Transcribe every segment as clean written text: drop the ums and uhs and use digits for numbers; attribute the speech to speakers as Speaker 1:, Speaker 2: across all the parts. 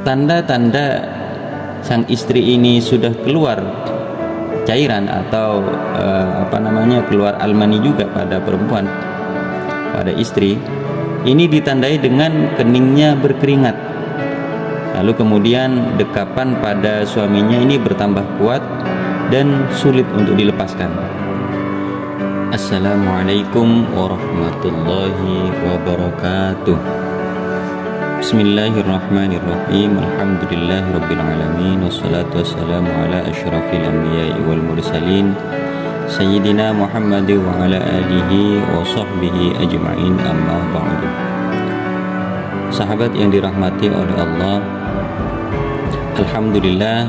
Speaker 1: tanda-tanda sang istri ini sudah keluar cairan atau keluar almani juga pada perempuan, pada istri, ini ditandai dengan keningnya berkeringat, lalu kemudian dekapan pada suaminya ini bertambah kuat dan sulit untuk dilepaskan. Assalamualaikum warahmatullahi wabarakatuh. Bismillahirrahmanirrahim. Alhamdulillahirabbil alamin, wassalatu wassalamu ala asyrafil anbiya'i wal mursalin sayyidina Muhammad wa ala alihi wa sahbihi ajma'in, amma ba'du. Sahabat yang dirahmati oleh Allah, alhamdulillah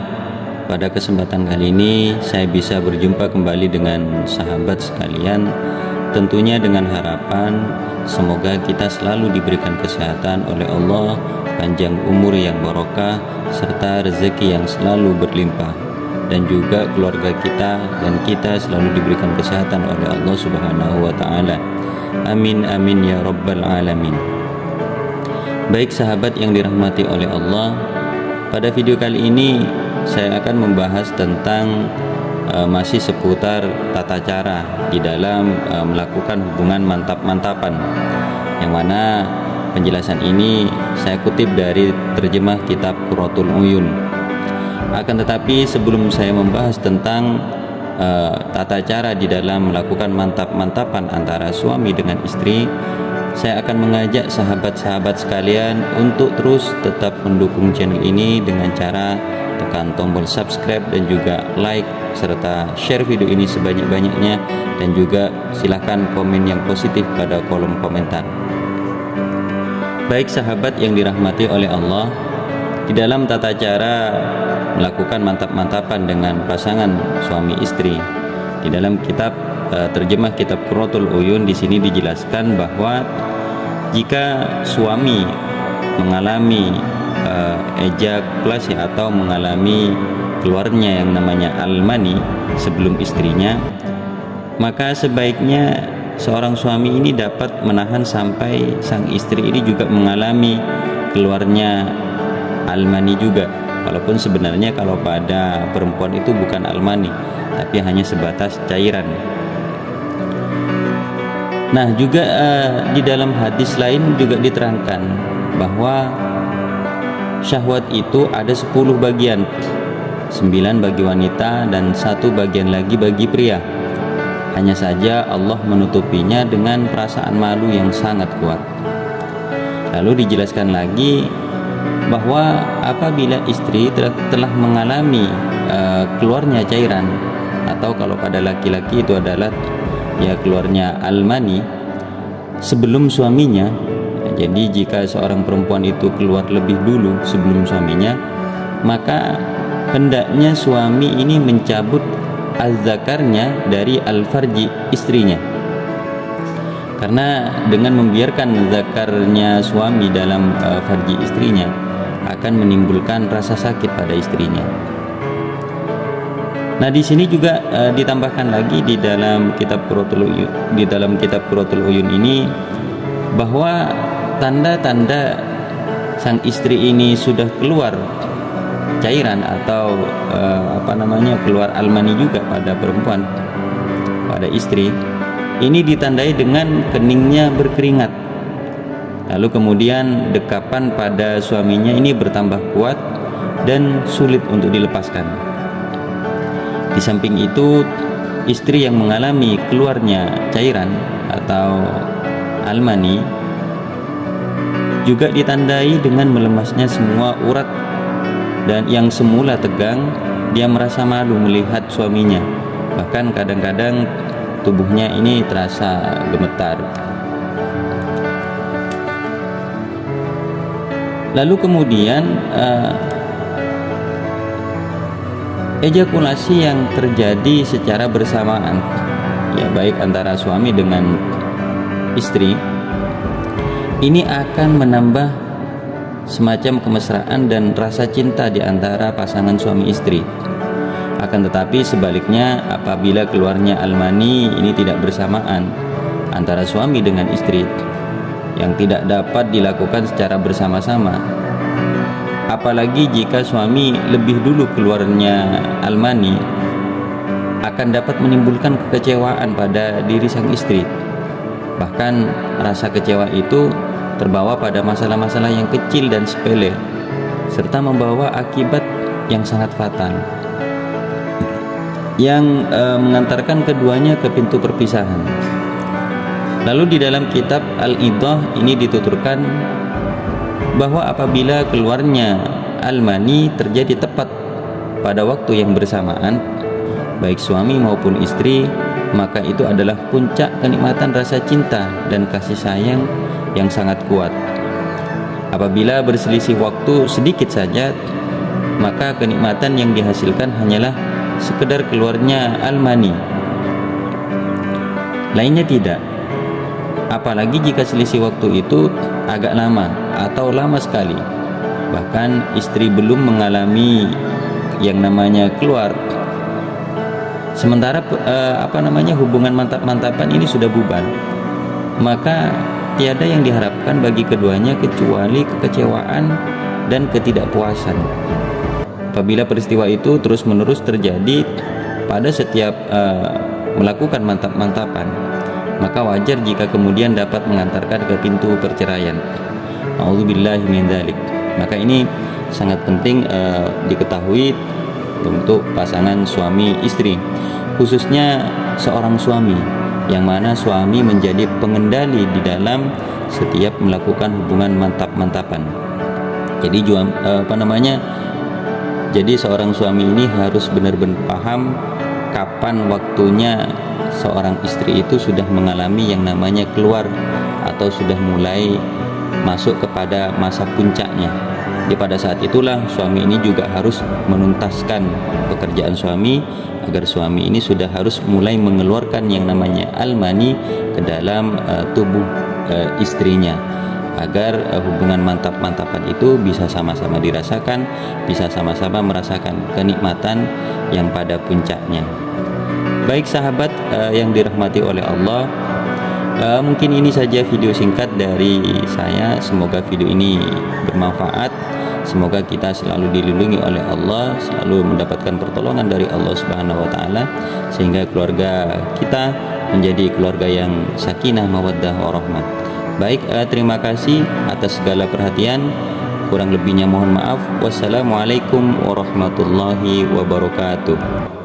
Speaker 1: pada kesempatan kali ini saya bisa berjumpa kembali dengan sahabat sekalian, tentunya dengan harapan semoga kita selalu diberikan kesehatan oleh Allah, panjang umur yang barokah, serta rezeki yang selalu berlimpah, dan juga keluarga kita dan kita selalu diberikan kesehatan oleh Allah Subhanahu wa taala. Amin amin ya rabbal alamin. Baik sahabat yang dirahmati oleh Allah, pada video kali ini saya akan membahas tentang masih seputar tata cara di dalam melakukan hubungan mantap-mantapan, yang mana penjelasan ini saya kutip dari terjemah kitab Qurratul Uyun. Akan tetapi sebelum saya membahas tentang tata cara di dalam melakukan mantap-mantapan antara suami dengan istri, saya akan mengajak sahabat-sahabat sekalian untuk terus tetap mendukung channel ini dengan cara tekan tombol subscribe dan juga like, serta share video ini sebanyak-banyaknya, dan juga silahkan komen yang positif pada kolom komentar. Baik sahabat yang dirahmati oleh Allah, di dalam tata cara melakukan mantap-mantapan dengan pasangan suami istri, di dalam kitab terjemah kitab Qurratul Uyun, di sini dijelaskan bahwa jika suami mengalami ejakulasi atau mengalami keluarnya yang namanya almani sebelum istrinya, maka sebaiknya seorang suami ini dapat menahan sampai sang istri ini juga mengalami keluarnya almani juga, walaupun sebenarnya kalau pada perempuan itu bukan almani tapi hanya sebatas cairan. Nah juga di dalam hadis lain juga diterangkan bahwa syahwat itu ada 10 bagian, 9 bagi wanita dan 1 bagian lagi bagi pria. Hanya saja Allah menutupinya dengan perasaan malu yang sangat kuat. Lalu dijelaskan lagi bahwa apabila istri telah mengalami keluarnya cairan, atau kalau pada laki-laki itu adalah keluarnya almani sebelum suaminya. Jadi jika seorang perempuan itu keluar lebih dulu sebelum suaminya, maka hendaknya suami ini mencabut az-zakarnya dari al-farji istrinya, karena dengan membiarkan zakarnya suami dalam farji istrinya akan menimbulkan rasa sakit pada istrinya. Nah di sini juga ditambahkan lagi di dalam kitab Qurratul Uyun ini bahwa tanda-tanda sang istri ini sudah keluar cairan atau keluar almani juga pada perempuan, pada istri, ini ditandai dengan keningnya berkeringat, lalu kemudian dekapan pada suaminya ini bertambah kuat dan sulit untuk dilepaskan. Di samping itu, istri yang mengalami keluarnya cairan atau almani juga ditandai dengan melemasnya semua urat, dan yang semula tegang dia merasa malu melihat suaminya, bahkan kadang-kadang tubuhnya ini terasa gemetar. Lalu kemudian ejakulasi yang terjadi secara bersamaan, baik antara suami dengan istri, ini akan menambah semacam kemesraan dan rasa cinta di antara pasangan suami istri. Akan tetapi sebaliknya, apabila keluarnya almani ini tidak bersamaan antara suami dengan istri, yang tidak dapat dilakukan secara bersama-sama, Apalagi jika suami lebih dulu keluarnya al-mani, akan dapat menimbulkan kekecewaan pada diri sang istri. Bahkan rasa kecewa itu terbawa pada masalah-masalah yang kecil dan sepele, serta membawa akibat yang sangat fatal, yang mengantarkan keduanya ke pintu perpisahan. Lalu di dalam kitab Al-Idah ini dituturkan bahwa apabila keluarnya al-mani terjadi tepat pada waktu yang bersamaan, baik suami maupun istri, maka itu adalah puncak kenikmatan rasa cinta dan kasih sayang yang sangat kuat. Apabila berselisih waktu sedikit saja, maka kenikmatan yang dihasilkan hanyalah sekedar keluarnya al-mani, lainnya tidak. Apalagi jika selisih waktu itu agak lama atau lama sekali, bahkan istri belum mengalami yang namanya keluar, sementara hubungan mantap-mantapan ini sudah bubar, maka tiada yang diharapkan bagi keduanya kecuali kekecewaan dan ketidakpuasan. Apabila peristiwa itu terus-menerus terjadi pada setiap melakukan mantap-mantapan, maka wajar jika kemudian dapat mengantarkan ke pintu perceraian. A'udzubillahi min dzalik. Maka ini sangat penting diketahui untuk pasangan suami istri, khususnya seorang suami yang mana suami menjadi pengendali di dalam setiap melakukan hubungan mantap-mantapan. Jadi seorang suami ini harus benar-benar paham kapan waktunya seorang istri itu sudah mengalami yang namanya keluar atau sudah mulai masuk kepada masa puncaknya. Jadi pada saat itulah suami ini juga harus menuntaskan pekerjaan suami, agar suami ini sudah harus mulai mengeluarkan yang namanya al-mani ke dalam tubuh istrinya, agar hubungan mantap-mantapan itu bisa sama-sama dirasakan, bisa sama-sama merasakan kenikmatan yang pada puncaknya. Baik sahabat yang dirahmati oleh Allah, mungkin ini saja video singkat dari saya. Semoga video ini bermanfaat. Semoga kita selalu dilindungi oleh Allah, selalu mendapatkan pertolongan dari Allah Subhanahu wa taala, sehingga keluarga kita menjadi keluarga yang sakinah, mawaddah, warahmah. Baik, terima kasih atas segala perhatian. Kurang lebihnya mohon maaf. Wassalamualaikum warahmatullahi wabarakatuh.